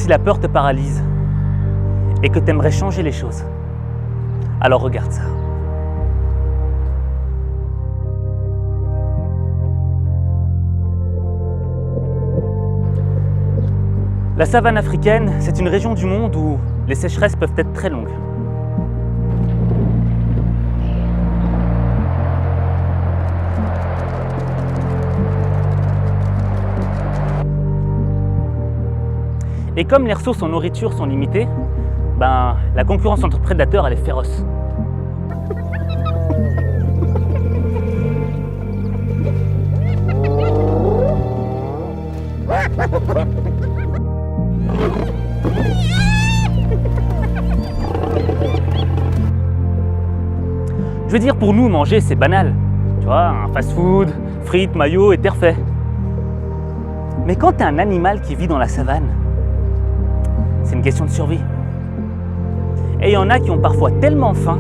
si la peur te paralyse et que tu aimerais changer les choses, alors regarde ça. La savane africaine, c'est une région du monde où les sécheresses peuvent être très longues. Et comme les ressources en nourriture sont limitées, la concurrence entre prédateurs elle est féroce. Je veux dire, pour nous, manger, c'est banal. Tu vois, un fast-food, frites, maillots et terre fait. Mais quand tu es un animal qui vit dans la savane, c'est une question de survie. Et il y en a qui ont parfois tellement faim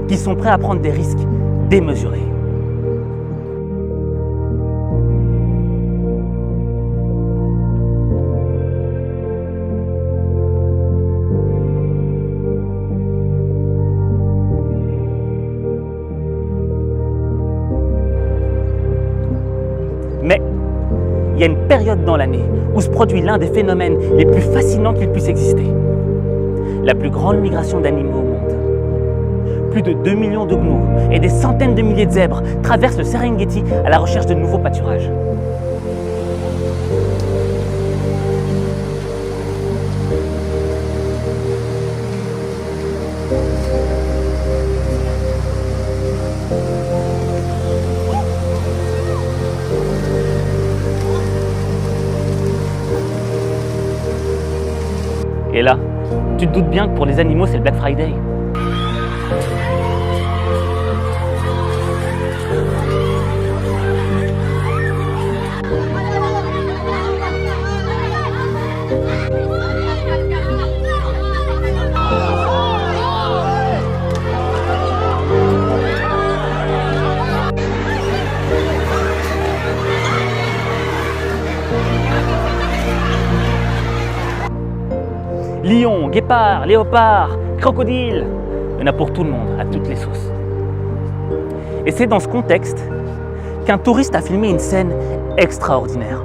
qu'ils sont prêts à prendre des risques démesurés. Mais il y a une période dans l'année où se produit l'un des phénomènes les plus fascinants qu'il puisse exister. La plus grande migration d'animaux au monde. Plus de 2 millions de gnous et des centaines de milliers de zèbres traversent le Serengeti à la recherche de nouveaux pâturages. Et là, tu te doutes bien que pour les animaux, c'est le Black Friday. Lions, guépards, léopards, crocodiles, il y en a pour tout le monde, à toutes les sauces. Et c'est dans ce contexte qu'un touriste a filmé une scène extraordinaire.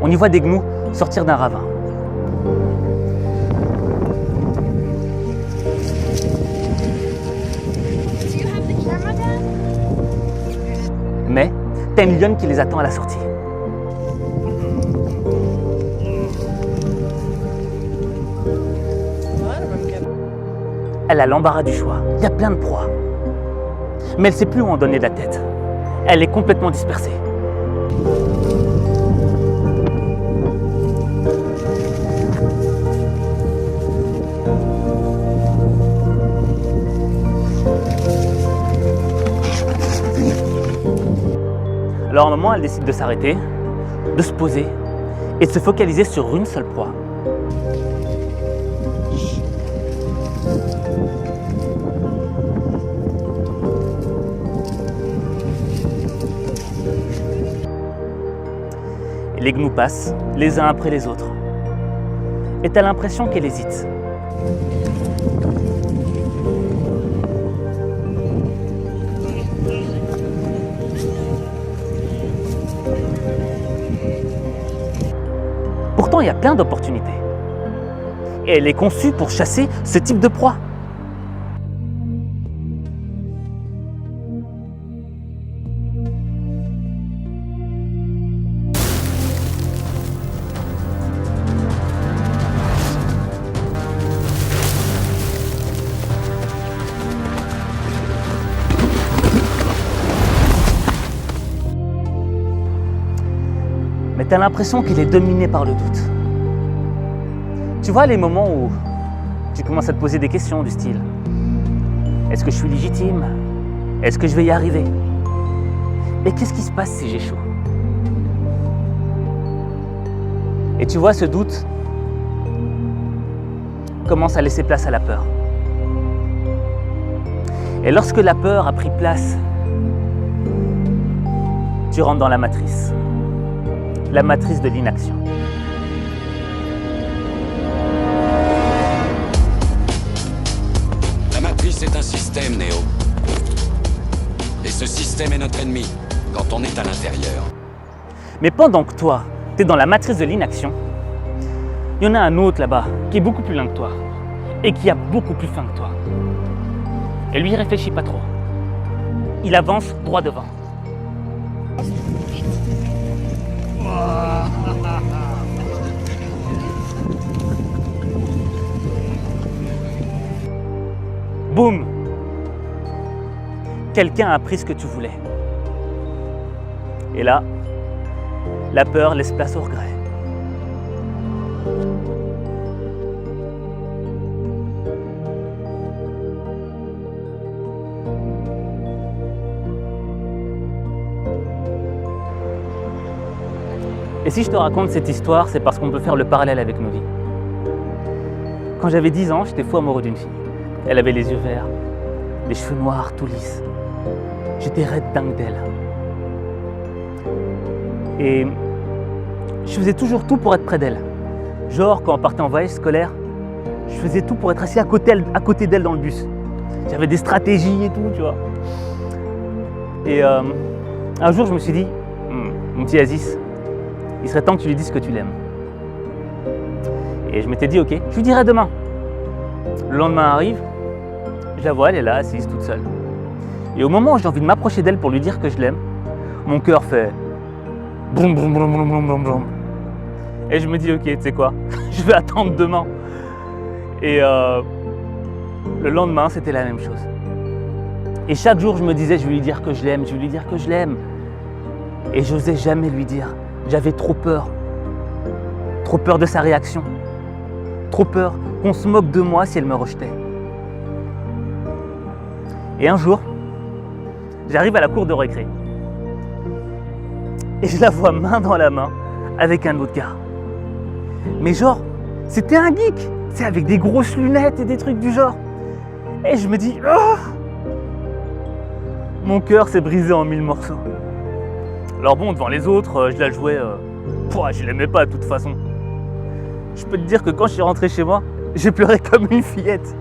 On y voit des gnous sortir d'un ravin. Mais t'as une lionne qui les attend à la sortie. Elle a l'embarras du choix, il y a plein de proies. Mais elle ne sait plus où en donner de la tête. Elle est complètement dispersée. Alors à un moment, elle décide de s'arrêter, de se poser et de se focaliser sur une seule proie. Les gnous passent, les uns après les autres. Et t'as l'impression qu'elle hésite. Pourtant, il y a plein d'opportunités. Et elle est conçue pour chasser ce type de proie. Mais tu as l'impression qu'elle est dominée par le doute. Tu vois les moments où tu commences à te poser des questions du style: est-ce que je suis légitime? Est-ce que je vais y arriver? Mais qu'est-ce qui se passe si j'échoue? Et tu vois, ce doute commence à laisser place à la peur. Et lorsque la peur a pris place, tu rentres dans la matrice de l'inaction. système est notre ennemi, quand on est à l'intérieur. Mais pendant que toi, tu es dans la matrice de l'inaction, il y en a un autre là-bas qui est beaucoup plus lent que toi et qui a beaucoup plus faim que toi. Et lui, il réfléchit pas trop. Il avance droit devant. Boum! Quelqu'un a pris ce que tu voulais. Et là, la peur laisse place au regret. Et si je te raconte cette histoire, c'est parce qu'on peut faire le parallèle avec nos vies. Quand j'avais 10 ans, j'étais fou amoureux d'une fille. Elle avait les yeux verts, les cheveux noirs tout lisses. J'étais raide dingue d'elle. Et je faisais toujours tout pour être près d'elle. Genre, quand on partait en voyage scolaire, je faisais tout pour être assis à côté d'elle dans le bus. J'avais des stratégies et tout, tu vois. Et un jour, je me suis dit, mon petit Aziz, il serait temps que tu lui dises que tu l'aimes. Et je m'étais dit, ok, je lui dirai demain. Le lendemain arrive, je la vois, elle est là, assise toute seule. Et au moment où j'ai envie de m'approcher d'elle pour lui dire que je l'aime, mon cœur fait boum, boum, boum, boum, boum, boum, boum. Et je me dis, ok, tu sais quoi, je vais attendre demain. Et le lendemain, c'était la même chose. Et chaque jour, je me disais, je vais lui dire que je l'aime, je vais lui dire que je l'aime. Et je n'osais jamais lui dire. J'avais trop peur. Trop peur de sa réaction. Trop peur qu'on se moque de moi si elle me rejetait. Et un jour, j'arrive à la cour de récré. Et je la vois main dans la main avec un autre gars. Mais genre, c'était un geek. C'est avec des grosses lunettes et des trucs du genre. Et je me dis, oh, mon cœur s'est brisé en 1000 morceaux. Alors bon, devant les autres, je la jouais, je l'aimais pas de toute façon. Je peux te dire que quand je suis rentré chez moi, j'ai pleuré comme une fillette.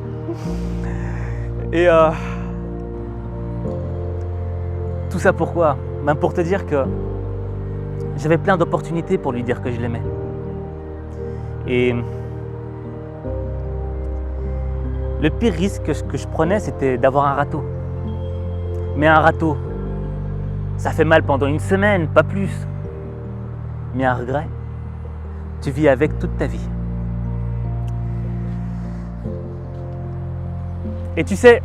Et tout ça pourquoi? Ben pour te dire que j'avais plein d'opportunités pour lui dire que je l'aimais. Et le pire risque que je prenais, c'était d'avoir un râteau. Mais un râteau, ça fait mal pendant une semaine, pas plus. Mais un regret, tu vis avec toute ta vie. Et tu sais,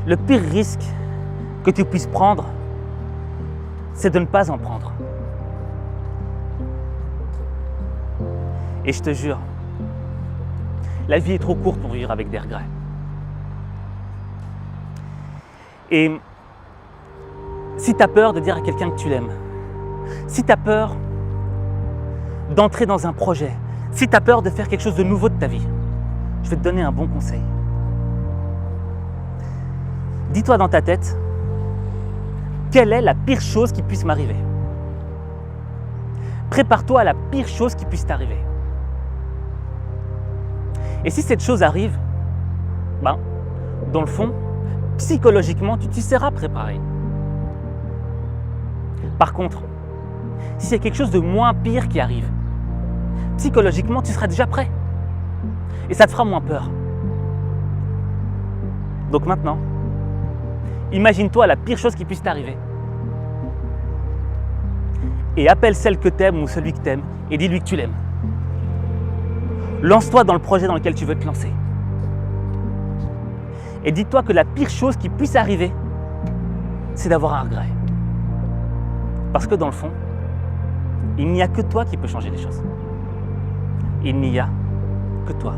le pire risque que tu puisses prendre, c'est de ne pas en prendre. Et je te jure, la vie est trop courte pour vivre avec des regrets. Et si tu as peur de dire à quelqu'un que tu l'aimes, si tu as peur d'entrer dans un projet, si tu as peur de faire quelque chose de nouveau de ta vie, je vais te donner un bon conseil. Dis-toi dans ta tête, quelle est la pire chose qui puisse m'arriver? Prépare-toi à la pire chose qui puisse t'arriver. Et si cette chose arrive, ben, dans le fond, psychologiquement, tu t'y seras préparé. Par contre, s'il y a quelque chose de moins pire qui arrive, psychologiquement, tu seras déjà prêt. Et ça te fera moins peur. Donc maintenant, imagine-toi la pire chose qui puisse t'arriver. Et appelle celle que t'aimes ou celui que t'aimes et dis-lui que tu l'aimes. Lance-toi dans le projet dans lequel tu veux te lancer. Et dis-toi que la pire chose qui puisse arriver, c'est d'avoir un regret. Parce que dans le fond, il n'y a que toi qui peux changer les choses. Il n'y a que toi.